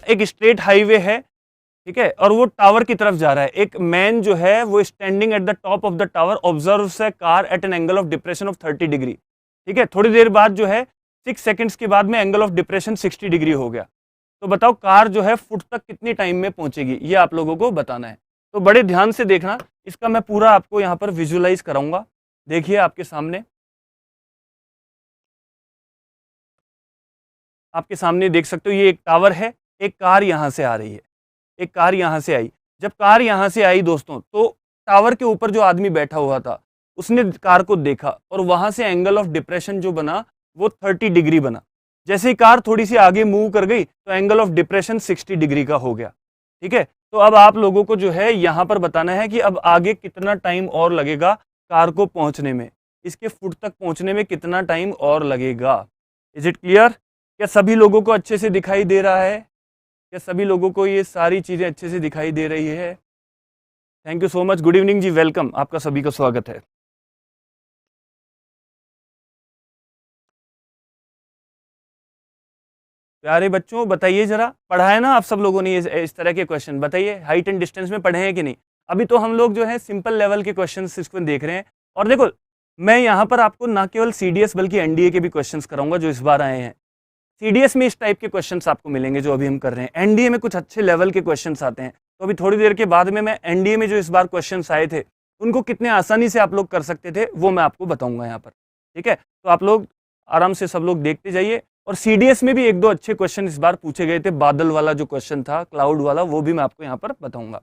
एक straight highway है, ठीक है, और वो टावर की तरफ जा रहा है। एक मैन जो है वो standing at the top of the tower observes a car eight an angle of depression of 30 degree, ठीक है। थोड़ी देर बाद जो है 6 सेकंड्स के बाद में एंगल ऑफ डिप्रेशन 60 डिग्री हो गया। तो बताओ कार जो है फुट तक कितनी टाइम में पहुंचेगी, ये आप लोगों को बताना है। तो बड़े ध्यान से देखना, इसका मैं पूरा आपको यहाँ पर विजुअलाइज कराऊंगा। देखिए आपके सामने, आपके सामने देख सकते हो ये एक टावर है, एक कार यहाँ से आ रही है, एक कार यहाँ से आई। जब कार यहाँ से आई दोस्तों, तो टावर के ऊपर जो आदमी बैठा हुआ था उसने कार को देखा और वहां से एंगल ऑफ डिप्रेशन जो बना वो 30 डिग्री बना। जैसे ही कार थोड़ी सी आगे मूव कर गई तो एंगल ऑफ डिप्रेशन 60 डिग्री का हो गया, ठीक है। तो अब आप लोगों को जो है यहाँ पर बताना है कि अब आगे कितना टाइम और लगेगा कार को पहुंचने में, इसके फुट तक पहुंचने में कितना टाइम और लगेगा। Is it clear? क्या सभी लोगों को अच्छे से दिखाई दे रहा है? क्या सभी लोगों को ये सारी चीजें अच्छे से दिखाई दे रही है? Thank you so much, good evening जी, वेलकम, आपका सभी का स्वागत है। प्यारे बच्चों बताइए जरा, पढ़ा है ना आप सब लोगों ने इस तरह के क्वेश्चन? बताइए, हाइट एंड डिस्टेंस में पढ़े हैं कि नहीं? अभी तो हम लोग जो है सिंपल लेवल के क्वेश्चन इसमें देख रहे हैं। और देखो, मैं यहाँ पर आपको ना केवल सीडीएस बल्कि एनडीए के भी क्वेश्चंस कराऊंगा जो इस बार आए हैं। सीडीएस में इस टाइप के क्वेश्चंस आपको मिलेंगे जो अभी हम कर रहे हैं, एनडीए में कुछ अच्छे लेवल के क्वेश्चंस आते हैं। तो अभी थोड़ी देर के बाद में मैं एनडीए में जो इस बार क्वेश्चंस आए थे उनको कितने आसानी से आप लोग कर सकते थे वो मैं आपको बताऊंगा यहाँ पर, ठीक है। तो आप लोग आराम से सब लोग देखते जाइए। और सीडीएस में भी एक दो अच्छे क्वेश्चन इस बार पूछे गए थे, बादल वाला जो क्वेश्चन था, क्लाउड वाला, वो भी मैं आपको यहाँ पर बताऊंगा।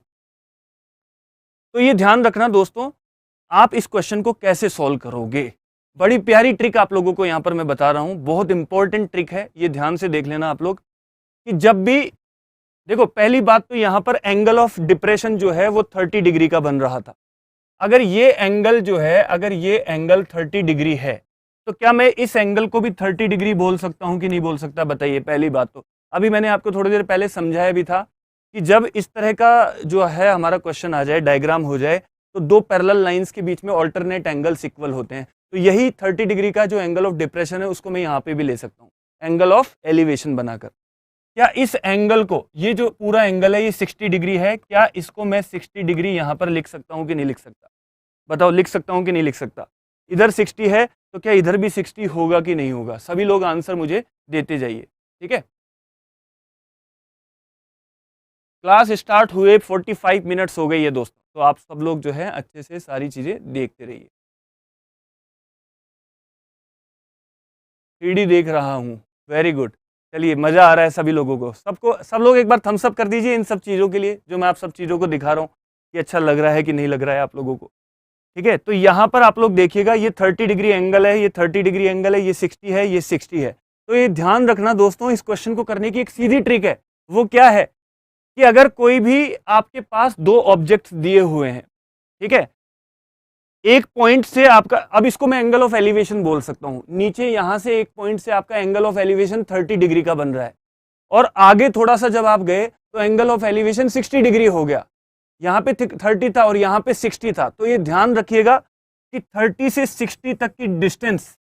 तो ये ध्यान रखना दोस्तों, आप इस क्वेश्चन को कैसे सॉल्व करोगे। बड़ी प्यारी ट्रिक आप लोगों को यहाँ पर मैं बता रहा हूँ, बहुत इंपॉर्टेंट ट्रिक है, ये ध्यान से देख लेना आप लोग। कि जब भी देखो, पहली बात तो यहाँ पर एंगल ऑफ डिप्रेशन जो है वो 30 डिग्री का बन रहा था। अगर ये एंगल जो है, अगर ये एंगल 30 डिग्री है तो क्या मैं इस एंगल को भी 30 डिग्री बोल सकता हूं कि नहीं बोल सकता? बताइए। पहली बात तो अभी मैंने आपको थोड़ी देर पहले समझाया भी था कि जब इस तरह का जो है हमारा क्वेश्चन आ जाए, डायग्राम हो जाए, तो दो पैरेलल लाइंस के बीच में ऑल्टरनेट एंगल्स इक्वल होते हैं। तो यही 30 डिग्री का जो एंगल ऑफ डिप्रेशन है उसको मैं यहाँ पे भी ले सकता हूँ एंगल ऑफ एलिवेशन बनाकर। क्या इस एंगल को, ये जो पूरा एंगल है ये 60 डिग्री है, क्या इसको मैं 60 डिग्री यहाँ पर लिख सकता हूँ कि नहीं लिख सकता? बताओ, लिख सकता हूँ कि नहीं लिख सकता? इधर 60 है तो क्या इधर भी 60 होगा कि नहीं होगा? सभी लोग आंसर मुझे देते जाइए, ठीक है। क्लास स्टार्ट हुए 45 मिनट्स हो गई है दोस्तों, तो आप सब लोग जो है अच्छे से सारी चीजें देखते रहिए। 3D देख रहा हूँ, वेरी गुड। चलिए, मजा आ रहा है सभी लोगों को, सब लोग एक बार थम्स अप कर दीजिए इन सब चीजों के लिए जो मैं आप सब चीजों को दिखा रहा हूँ कि अच्छा लग रहा है कि नहीं लग रहा है आप लोगों को, ठीक है। तो यहाँ पर आप लोग देखिएगा, ये 30 डिग्री एंगल है, ये 30 डिग्री एंगल है, ये 60 है, ये 60 है। तो ये ध्यान रखना दोस्तों, इस क्वेश्चन को करने की एक सीधी ट्रिक है। वो क्या है कि अगर कोई भी आपके पास दो ऑब्जेक्ट्स दिए हुए हैं, ठीक है, एक पॉइंट से आपका, अब इसको मैं एंगल ऑफ एलिवेशन बोल सकता हूं, नीचे यहां से एक पॉइंट से आपका एंगल ऑफ एलिवेशन 30 डिग्री का बन रहा है, और आगे थोड़ा सा जब आप गए तो एंगल ऑफ एलिवेशन 60 डिग्री हो गया। यहाँ पे 30 था और यहाँ पे 60 था। तो ये ध्यान रखिएगा कि 30 से 60 तक की डिस्टेंस,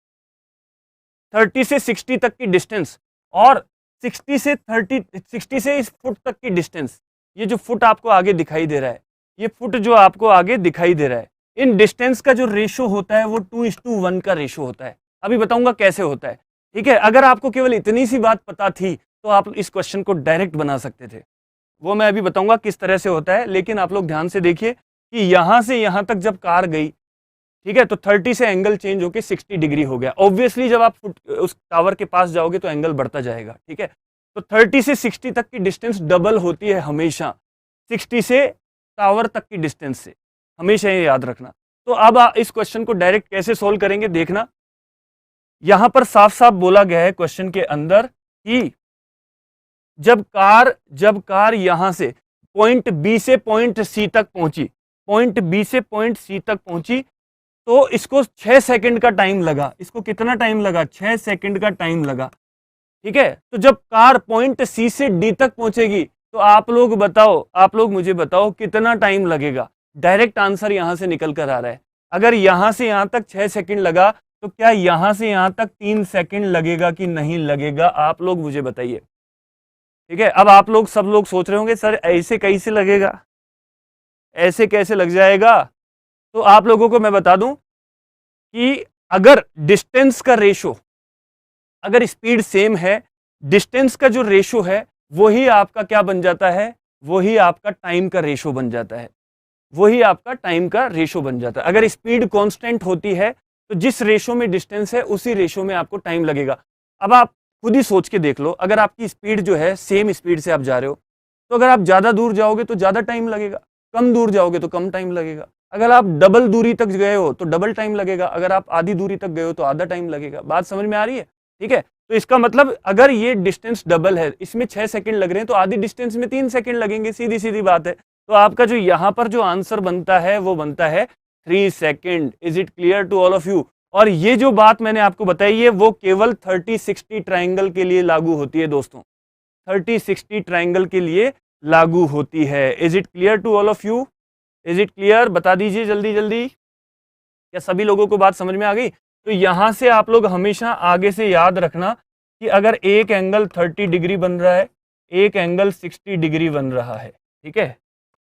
30 से 60 तक की डिस्टेंस और 60 से 30, 60 से इस फुट तक की डिस्टेंस, ये जो फुट आपको आगे दिखाई दे रहा है, ये फुट जो आपको आगे दिखाई दे रहा है, इन डिस्टेंस का जो रेशो होता है वो 2:1 का रेशो होता है। अभी बताऊंगा कैसे होता है, ठीक है। अगर आपको केवल इतनी सी बात पता थी तो आप इस क्वेश्चन को डायरेक्ट बना सकते थे, वो मैं अभी बताऊंगा किस तरह से होता है। लेकिन आप लोग ध्यान से देखिए कि यहां से यहां तक जब कार गई, ठीक है, तो 30 से एंगल चेंज होकर 60 डिग्री हो गया। ऑब्वियसली जब आप उस टावर के पास जाओगे तो एंगल बढ़ता जाएगा, ठीक है। तो 30 से 60 तक की डिस्टेंस डबल होती है हमेशा 60 से टावर तक की डिस्टेंस से, हमेशा ये याद रखना। तो अब इस क्वेश्चन को डायरेक्ट कैसे सोल्व करेंगे देखना। यहां पर साफ साफ बोला गया है क्वेश्चन के अंदर कि जब कार यहां से पॉइंट बी से पॉइंट सी तक पहुंची, पॉइंट बी से पॉइंट सी तक पहुंची, तो इसको 6 सेकंड का टाइम लगा। इसको कितना टाइम लगा? 6 सेकंड का टाइम लगा, ठीक है। तो जब कार पॉइंट सी से डी तक पहुंचेगी तो आप लोग बताओ, आप लोग मुझे बताओ कितना टाइम लगेगा? डायरेक्ट आंसर यहां से निकल कर आ रहा है। अगर यहां से यहां तक 6 सेकंड लगा तो क्या यहां से यहां तक 3 सेकंड लगेगा कि नहीं लगेगा? आप लोग मुझे बताइए, ठीक है, अब आप लोग सब लोग सोच रहे होंगे सर ऐसे कैसे लगेगा, ऐसे कैसे लग जाएगा। तो आप लोगों को मैं बता दूं कि अगर डिस्टेंस का रेशो, अगर स्पीड सेम है, डिस्टेंस का जो रेशो है वही आपका क्या बन जाता है, वही आपका टाइम का रेशो बन जाता है, वही आपका टाइम का रेशो बन जाता है। अगर स्पीड कांस्टेंट होती है तो जिस रेशो में डिस्टेंस है उसी रेशो में आपको टाइम लगेगा। अब आप खुद ही सोच के देख लो, अगर आपकी स्पीड जो है सेम स्पीड से आप जा रहे हो तो अगर आप ज्यादा दूर जाओगे तो ज्यादा टाइम लगेगा, कम दूर जाओगे तो कम टाइम लगेगा। अगर आप डबल दूरी तक गए हो तो डबल टाइम लगेगा, अगर आप आधी दूरी तक गए हो तो आधा टाइम लगेगा। बात समझ में आ रही है? ठीक है, तो इसका मतलब अगर ये डिस्टेंस डबल है, इसमें 6 सेकंड लग रहे हैं तो आधी डिस्टेंस में 3 सेकंड लगेंगे, सीधी सीधी बात है। तो आपका जो यहां पर जो आंसर बनता है वो बनता है 3 second. Is it clear to all of you? और ये जो बात मैंने आपको बताई है वो केवल 30-60 ट्राइंगल के लिए लागू होती है दोस्तों, 30-60 ट्राइंगल के लिए लागू होती है। Is it clear to all of you? Is it clear? बता दीजिए जल्दी जल्दी, क्या सभी लोगों को बात समझ में आ गई? तो यहां से आप लोग हमेशा आगे से याद रखना कि अगर एक एंगल 30 डिग्री बन रहा है, एक एंगल 60 डिग्री बन रहा है, ठीक है,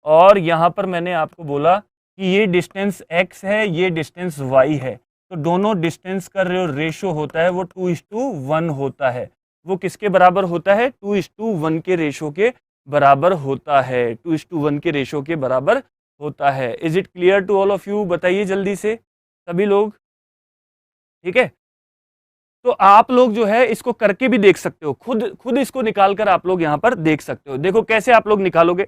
और यहां पर मैंने आपको बोला कि ये डिस्टेंस x है, ये डिस्टेंस y है, तो दोनों डिस्टेंस का जो रेशो होता है वो 2:1 होता है। वो किसके बराबर होता है? 2:1 के रेशो के बराबर होता है, 2:1 के रेशो के बराबर होता है। Is it clear to all of you? बताइए जल्दी से सभी लोग, ठीक है। तो आप लोग जो है इसको करके भी देख सकते हो, खुद खुद इसको निकाल कर आप लोग यहां पर देख सकते हो। देखो कैसे आप लोग निकालोगे,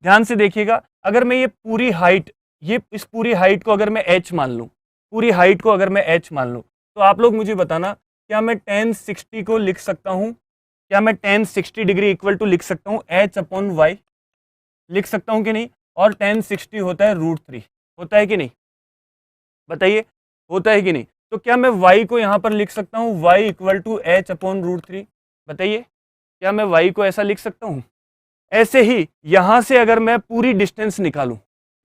ध्यान से देखिएगा। अगर मैं ये पूरी हाइट, ये इस पूरी हाइट को अगर मैं h मान लूं, पूरी हाइट को अगर मैं h मान लूं, तो आप लोग मुझे बताना क्या मैं tan 60 को लिख सकता हूं, क्या मैं tan 60 डिग्री इक्वल टू लिख सकता हूं h/y, लिख सकता हूं कि नहीं? और tan 60 होता है √3, होता है कि नहीं? बताइए, होता है कि नहीं? तो क्या मैं y को यहां पर लिख सकता हूं y इक्वल टू h/√3? बताइए, क्या मैं y को ऐसा लिख सकता हूं? ऐसे ही यहां से अगर मैं पूरी डिस्टेंस निकालूं,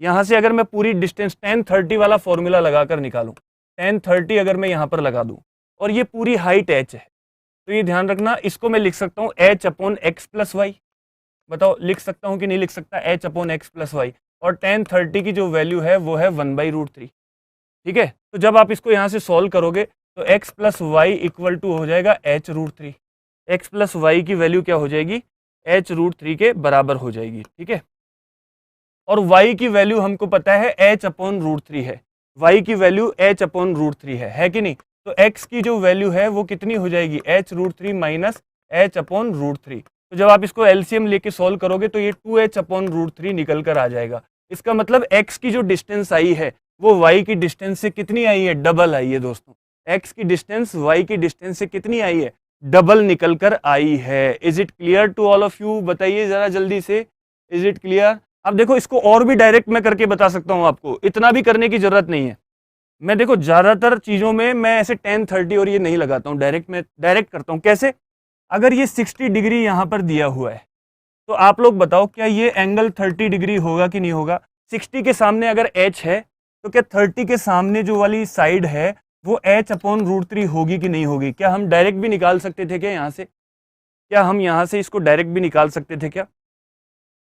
यहां से अगर मैं पूरी डिस्टेंस tan 30 वाला फॉर्मूला लगाकर निकालूं, tan 30 अगर मैं यहां पर लगा दूं और ये पूरी हाइट h है, तो ये ध्यान रखना इसको मैं लिख सकता हूं h/x+y। बताओ लिख सकता हूं कि नहीं लिख सकता? h/x+y। और tan 30 की जो वैल्यू है वो है 1/√3, ठीक है। तो जब आप इसको यहां से सॉल्व करोगे तो x+y इक्वल टू हो जाएगा h√3, x+y की वैल्यू क्या हो जाएगी? h√3 के बराबर हो जाएगी, ठीक है। और y की वैल्यू हमको पता है h/√3 है, y की वैल्यू h/√3 है कि नहीं? तो x की जो वैल्यू है वो कितनी हो जाएगी? h√3 minus h/√3। तो जब आप इसको एलसीएम लेके सॉल्व करोगे तो ये 2h/√3 निकल कर आ जाएगा। इसका मतलब x की जो डिस्टेंस आई है वो y की डिस्टेंस से कितनी आई है? डबल आई है दोस्तों। x की डिस्टेंस y की डिस्टेंस से कितनी आई है? डबल निकल कर आई है। Is it clear to all of you? बताइए जरा जल्दी से, इज इट क्लियर? अब देखो इसको और भी डायरेक्ट मैं करके बता सकता हूं आपको, इतना भी करने की जरूरत नहीं है। मैं देखो ज्यादातर चीजों में मैं ऐसे tan 30 और ये नहीं लगाता हूं, डायरेक्ट मैं डायरेक्ट करता हूं। कैसे? अगर ये 60 डिग्री यहां पर दिया हुआ है तो आप लोग बताओ क्या ये एंगल 30 डिग्री होगा कि नहीं होगा? 60 के सामने अगर h है तो क्या 30 के सामने जो वाली साइड है वो h/√3 होगी कि नहीं होगी? क्या हम डायरेक्ट भी निकाल सकते थे क्या यहां से? क्या हम यहां से इसको डायरेक्ट भी निकाल सकते थे क्या?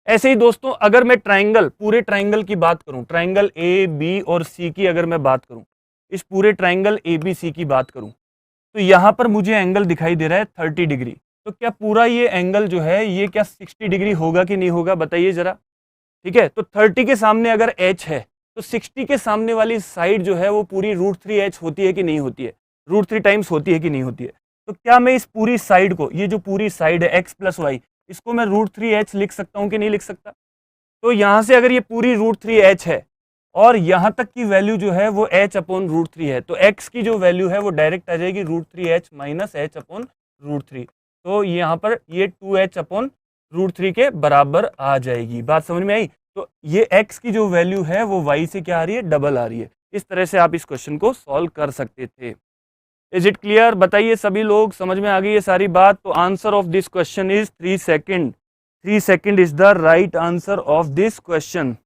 ऐसे ही दोस्तों अगर मैं ट्राइंगल, पूरे ट्राइंगल की बात करूं, ट्राइंगल ए बी और सी की अगर मैं बात करूं, इस पूरे ट्राइंगल ए बी सी की बात करूं, तो यहां पर मुझे एंगल दिखाई दे रहा है 30 डिग्री। तो क्या पूरा ये एंगल जो है ये क्या 60 डिग्री होगा कि नहीं होगा? बताइए जरा, ठीक है। तो 30 के सामने अगर h है तो 60 के सामने वाली साइड जो है वो पूरी √3h होती है कि नहीं होती है? √3 टाइम्स होती है कि नहीं होती है? तो क्या मैं इस पूरी साइड को, ये जो पूरी साइड है x+y, इसको मैं √3h लिख सकता हूं कि नहीं लिख सकता? तो यहां से अगर ये पूरी √3h है और यहां तक की वैल्यू जो है वो h/√3 है, तो x की जो वैल्यू है वो डायरेक्ट आ जाएगी √3h माइनस h/√3। तो यहाँ पर ये 2h/√3 के बराबर आ जाएगी। बात समझ में आई? तो ये x की जो वैल्यू है वो y से क्या आ रही है? डबल आ रही है। इस तरह से आप इस क्वेश्चन को सॉल्व कर सकते थे। Is it clear? बताइए सभी लोग, समझ में आ गई ये सारी बात? तो answer of this question is 3 second. 3 second is the right answer of this question.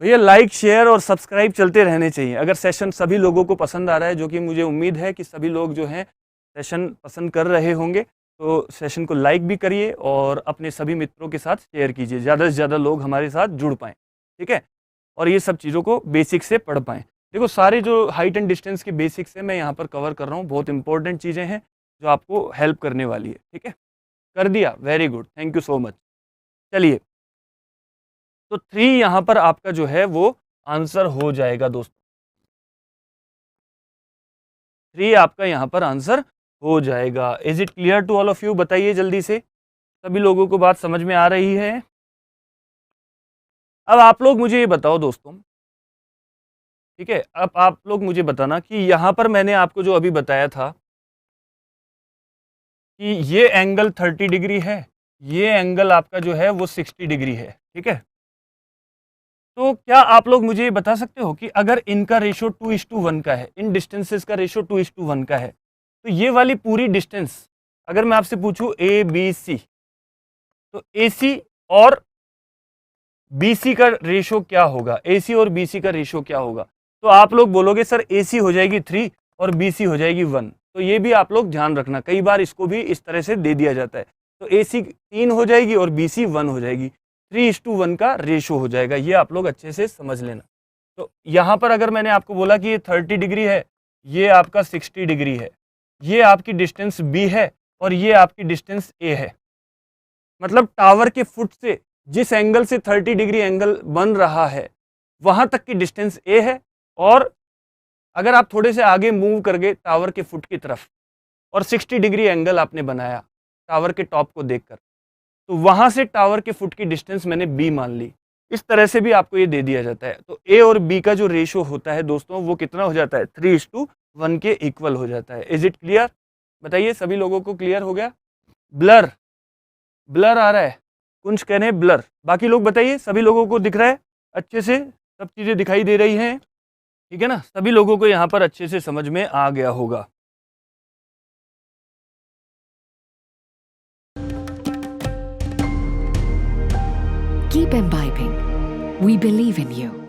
भैया लाइक शेयर और सब्सक्राइब चलते रहने चाहिए। अगर सेशन सभी लोगों को पसंद आ रहा है, जो कि मुझे उम्मीद है कि सभी लोग जो हैं सेशन पसंद कर रहे होंगे, तो सेशन को लाइक भी करिए और अपने सभी मित्रों के साथ शेयर कीजिए, ज़्यादा से ज़्यादा लोग हमारे साथ जुड़ पाएँ, ठीक है, और ये सब चीज़ों को बेसिक से पढ़ पाएँ। देखो सारे जो हाइट एंड डिस्टेंस के बेसिक्स है मैं यहाँ पर कवर कर रहा हूँ, बहुत इंपॉर्टेंट चीज़ें हैं जो आपको हेल्प करने वाली है, ठीक है। कर दिया, very good, thank you so much. चलिए, तो 3 यहाँ पर आपका जो है वो आंसर हो जाएगा दोस्तों। 3 आपका यहाँ पर आंसर हो जाएगा। Is it clear to all of you? बताइए जल्दी से, सभी लोगों को बात समझ में आ रही है? अब आप लोग मुझे ये बताओ दोस्तों, ठीक है, अब आप लोग मुझे बताना कि यहाँ पर मैंने आपको जो अभी बताया था कि ये एंगल 30 डिग्री है, ये एंगल आपका जो है वो 60 डिग्री है, ठीक है। तो क्या आप लोग मुझे ये बता सकते हो कि अगर इनका रेशो 2:1 का है, इन डिस्टेंसेस का रेशो 2:1 का है, तो ये वाली पूरी डिस्टेंस अगर मैं आपसे पूछूं ए बी सी, तो ए सी और बी सी का रेशो क्या होगा? ए सी और बी सी का रेशो क्या होगा? तो आप लोग बोलोगे सर ए सी हो जाएगी 3 और बी सी हो जाएगी 1। तो ये भी आप लोग ध्यान रखना, कई बार इसको भी इस तरह से दे दिया जाता है। तो ए सी 3 हो जाएगी और बी सी 1 हो जाएगी, 3:1 का रेशो हो जाएगा, ये आप लोग अच्छे से समझ लेना। तो यहाँ पर अगर मैंने आपको बोला कि ये 30 डिग्री है, ये आपका 60 डिग्री है, ये आपकी डिस्टेंस बी है और ये आपकी डिस्टेंस ए है। मतलब टावर के फुट से जिस एंगल से 30 डिग्री एंगल बन रहा है वहां तक की डिस्टेंस ए है, और अगर आप थोड़े से आगे मूव कर गए टावर के फुट की तरफ और 60 डिग्री एंगल आपने बनाया टावर के टॉप को देखकर, तो वहां से टावर के फुट की डिस्टेंस मैंने बी मान ली। इस तरह से भी आपको ये दे दिया जाता है। तो ए और बी का जो रेशो होता है दोस्तों वो कितना हो जाता है? 3:1 के इक्वल हो जाता है। Is it clear? बताइए सभी लोगों को क्लियर हो गया? ब्लर ब्लर आ रहा है, कुछ कह रहे हैं ब्लर, बाकी लोग बताइए सभी लोगों को दिख रहा है अच्छे से, सब चीजें दिखाई दे रही हैं, ठीक है ना? सभी लोगों को यहाँ पर अच्छे से समझ में आ गया होगा। Keep imbibing. We believe in you.